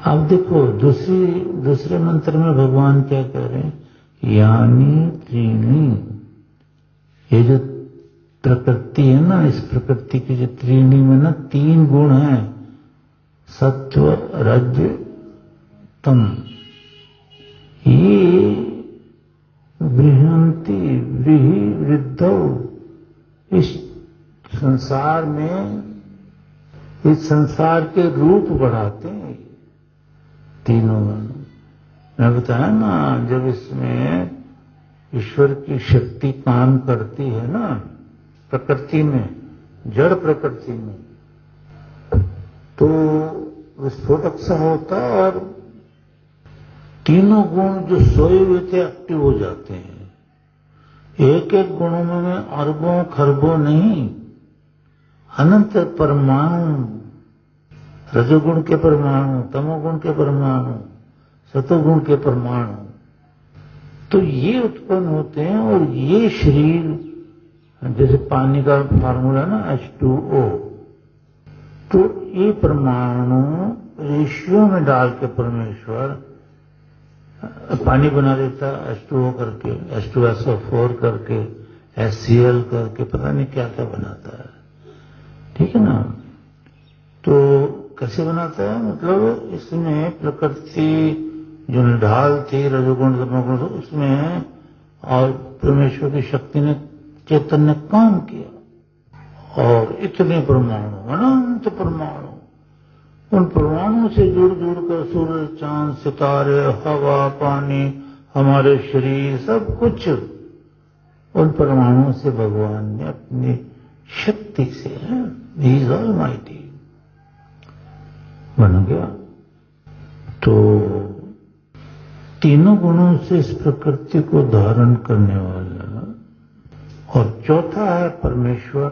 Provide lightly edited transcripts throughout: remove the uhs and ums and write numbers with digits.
अब देखो दूसरे मंत्र में भगवान क्या कह रहे हैं, यानी त्रीणी, ये जो प्रकृति है ना, इस प्रकृति की जो त्रीणी में ना 3 गुण हैं, सत्व रज तम, ये बृहंती व्रीहि वृद्धौ, इस संसार में, इस संसार के रूप बढ़ाते हैं तीनों गुण। मैं बताया ना, जब इसमें ईश्वर की शक्ति काम करती है ना प्रकृति में, जड़ प्रकृति में, तो विस्फोटक सा होता है और तीनों गुण जो सोए हुए थे एक्टिव हो जाते हैं। एक एक गुणों में अरबों खरबों नहीं, अनंत परमाणु, रजोगुण के परमाणु, तमोगुण के परमाणु, सतोगुण के परमाणु, तो ये उत्पन्न होते हैं। और ये शरीर, जैसे पानी का फार्मूला ना H2O, तो ये परमाणु रेशियो में डाल के परमेश्वर पानी बना देता है, H2O करके, H2SO4 करके, HCl करके, पता नहीं क्या क्या बनाता है, ठीक है ना। तो कैसे बनाता है, मतलब इसमें प्रकृति जो ढाल थी रजोगुण तमोगुण, उसमें और परमेश्वर की शक्ति ने, चेतन ने काम किया, और इतने परमाणु, अनंत परमाणु, उन परमाणुओं से जुड़ कर सूर्य चांद सितारे हवा पानी हमारे शरीर सब कुछ, उन परमाणुओं से भगवान ने अपनी शक्ति से, ही इज ऑलमाइटी, बन गया। तो तीनों गुणों से इस प्रकृति को धारण करने वाला। और चौथा है परमेश्वर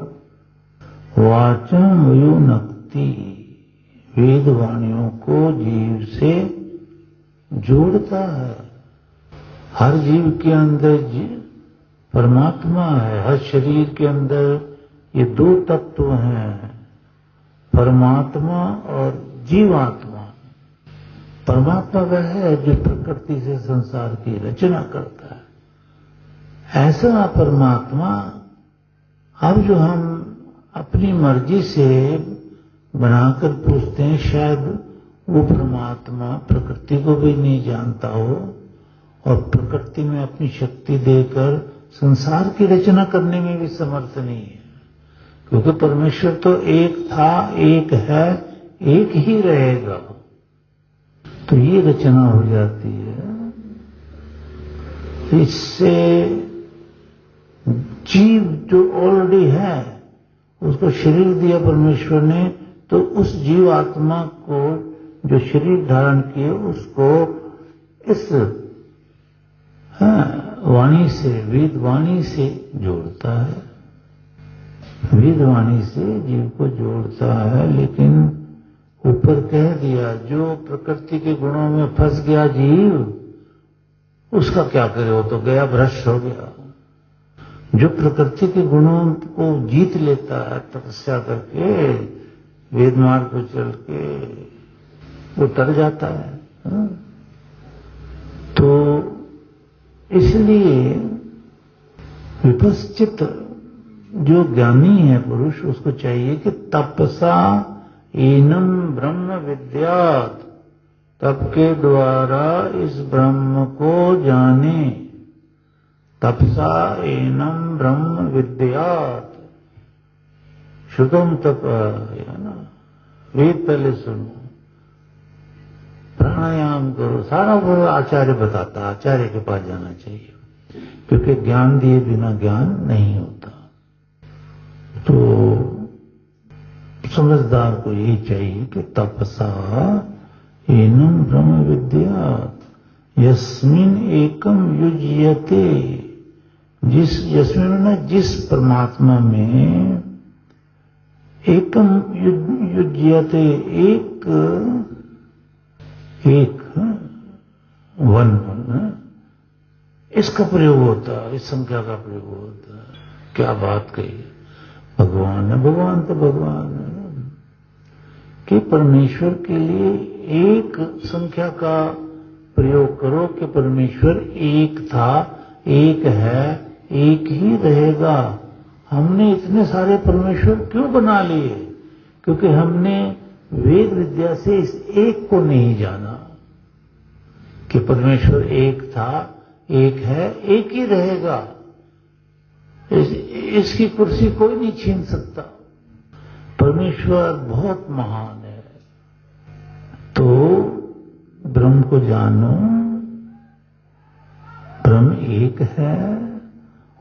वाचम वयुनक्ति, वेद वाणियों को जीव से जोड़ता है। हर जीव के अंदर परमात्मा है, हर शरीर के अंदर ये 2 तत्व हैं, परमात्मा और जीवात्मा। परमात्मा वह है जो प्रकृति से संसार की रचना करता है। ऐसा परमात्मा अब जो हम अपनी मर्जी से बनाकर पूछते हैं, शायद वो परमात्मा प्रकृति को भी नहीं जानता हो और प्रकृति में अपनी शक्ति देकर संसार की रचना करने में भी समर्थ नहीं है। क्योंकि परमेश्वर तो एक था, एक है, एक ही रहेगा। तो ये रचना हो जाती है। इससे जीव जो ऑलरेडी है, उसको शरीर दिया परमेश्वर ने, तो उस जीव आत्मा को जो शरीर धारण किए उसको इस वाणी से, वेद वाणी से जोड़ता है, वेद वाणी से जीव को जोड़ता है। लेकिन ऊपर कह दिया जो प्रकृति के गुणों में फंस गया जीव, उसका क्या करे, वो तो गया, भ्रष्ट हो गया। जो प्रकृति के गुणों को जीत लेता है तपस्या करके, वेद मार्ग पर चल के, वो तर जाता है। तो इसलिए विपश्चित जो ज्ञानी है पुरुष, उसको चाहिए कि तपसा एनम ब्रह्म विद्यात, तप के द्वारा इस ब्रह्म को जाने। तपसा एनम ब्रह्म विद्यात, शुद्धम तप है ना, वेद पहले सुनो, प्राणायाम करो, सारा वो आचार्य बताता, आचार्य के पास जाना चाहिए, क्योंकि ज्ञान दिए बिना ज्ञान नहीं होता। तो समझदार को यही चाहिए कि तपसा एनम ब्रह्म विद्यात यस्मिन एकम युज्यते, जिस परमात्मा में एकम युज्यते, एक वन, इसका प्रयोग होता है, इस संख्या का प्रयोग होता है। क्या बात कही, भगवान है, भगवान तो भगवान है कि परमेश्वर के लिए एक संख्या का प्रयोग करो कि परमेश्वर एक था, एक है, एक ही रहेगा। हमने इतने सारे परमेश्वर क्यों बना लिए? क्योंकि हमने वेद विद्या से इस एक को नहीं जाना कि परमेश्वर एक था, एक है, एक ही रहेगा। इसकी कुर्सी कोई नहीं छीन सकता। परमेश्वर बहुत महान है। तो ब्रह्म को जानो, ब्रह्म एक है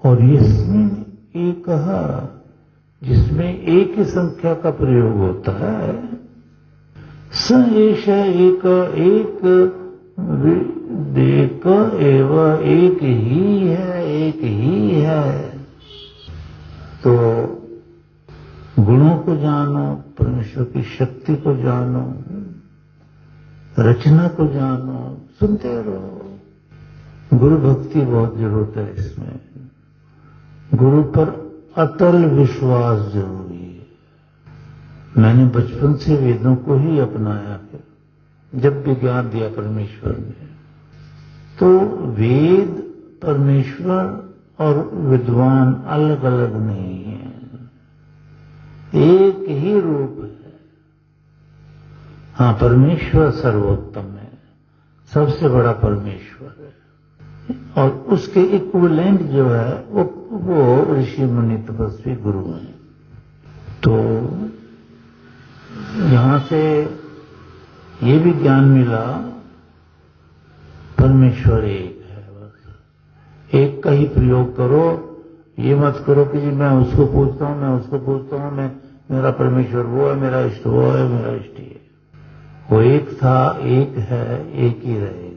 और यस्मिन् एकः, जिसमें एक ही संख्या का प्रयोग होता है। स एष एक, एक देक एव, एक ही है, एक ही है। तो गुणों को जानो, परमेश्वर की शक्ति को जानो, रचना को जानो, सुनते रहो। गुरु भक्ति बहुत जरूरत है इसमें। गुरु पर अटल विश्वास जरूरी है। मैंने बचपन से वेदों को ही अपनाया है। जब भी ज्ञान दिया परमेश्वर ने, तो वेद, परमेश्वर और विद्वान अलग अलग नहीं है, एक ही रूप है। हाँ, परमेश्वर सर्वोत्तम है, सबसे बड़ा परमेश्वर है, और उसके इक्विवेलेंट जो है वो ऋषि मुनि तपस्वी गुरु हैं। तो यहां से ये भी ज्ञान मिला, परमेश्वर एक है, बस एक का ही प्रयोग करो। ये मत करो कि जी मैं उसको पूछता हूं, मैं उसको पूछता हूं, मैं मेरा परमेश्वर वो है, मेरा इष्ट वो है, मेरा इष्ट ये। वो एक था, एक है, एक ही रहेगा।